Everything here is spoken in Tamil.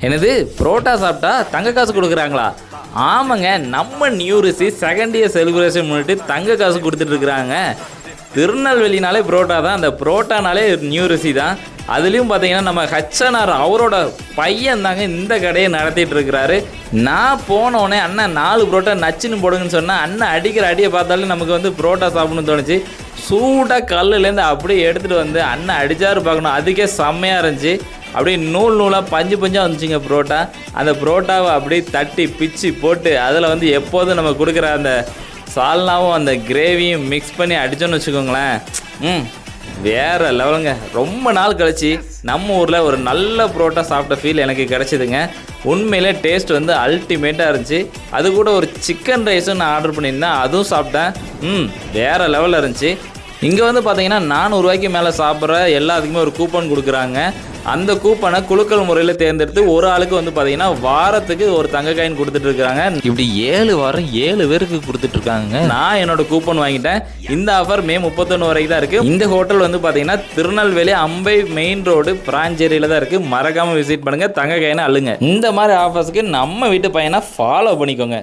என்னது புரோட்டா சாப்பிட்டா தங்க காசு கொடுக்குறாங்களா? ஆமாங்க, நம்ம நியூ ரிஷி செகண்ட் இயர் செலிப்ரேஷன் முன்னிட்டு தங்க காசு கொடுத்துட்டு இருக்கிறாங்க. திருநெல்வேலினாலே புரோட்டா தான், அந்த புரோட்டானாலே நியூ ரிஷி தான். அதுலேயும் பார்த்தீங்கன்னா நம்ம ஹச்என்ஆர் அவரோட பையன் தாங்க இந்த கடையை நடத்திட்டு இருக்கிறாரு. நான் போனோடனே அண்ணன் 4 புரோட்டா நச்சுன்னு போடுங்கன்னு சொன்னால் அண்ணன் அடிக்கிற அடியை பார்த்தாலும் நமக்கு வந்து புரோட்டா சாப்பிடணும்னு தோணுச்சு. சூடாக கல்லுலேருந்து அப்படியே எடுத்துகிட்டு வந்து அண்ணன் அடிச்சாரு பார்க்கணும். அதுக்கே செம்மையாக இருந்துச்சு. அப்படியே நூலாக பஞ்சு பஞ்சாக வந்துச்சுங்க புரோட்டா. அந்த புரோட்டாவை அப்படியே தட்டி பிச்சு போட்டு அதில் வந்து எப்போதும் நம்ம கொடுக்குற அந்த சால்னாவும் அந்த கிரேவியும் மிக்ஸ் பண்ணி அடித்தோன்னு வச்சுக்கோங்களேன். வேறு லெவலுங்க. ரொம்ப நாள் கழிச்சு நம்ம ஊரில் ஒரு நல்ல புரோட்டா சாப்பிட்ட ஃபீல் எனக்கு கிடச்சிதுங்க. உண்மையிலே டேஸ்ட் வந்து அல்டிமேட்டாக இருந்துச்சு. அது கூட ஒரு சிக்கன் ரைஸும் நான் ஆர்டர் பண்ணியிருந்தேன், அதுவும் சாப்பிட்டேன். வேறு லெவலில் இருந்துச்சு. இங்கே வந்து பார்த்தீங்கன்னா 400 ரூபாய்க்கு மேலே சாப்பிட்ற எல்லாத்துக்குமே ஒரு கூப்பன் கொடுக்குறாங்க. அந்த கூப்பனை குலுக்கல் முறையில் தேர்ந்தெடுத்து ஒரு ஆளுக்கு வந்து பார்த்தீங்கன்னா வாரத்துக்கு ஒரு தங்க காயின் கொடுத்துட்டு இருக்காங்க. இப்படி 7 வாரம் 7 பேருக்கு கொடுத்துட்டு இருக்காங்க. நான் என்னோட கூப்பன் வாங்கிட்டேன். இந்த ஆஃபர் மே 31 வரைக்கும் தான் இருக்குது. இந்த ஹோட்டல் வந்து பார்த்தீங்கன்னா திருநெல்வேலி அம்பை மெயின் ரோடு பிராஞ்சேரியில் தான் இருக்குது. மறக்காமல் விசிட் பண்ணுங்கள், தங்க காயினை அள்ளுங்க. இந்த மாதிரி ஆஃபர்ஸுக்கு நம்ம வீட்டு பையனை ஃபாலோ பண்ணிக்கோங்க.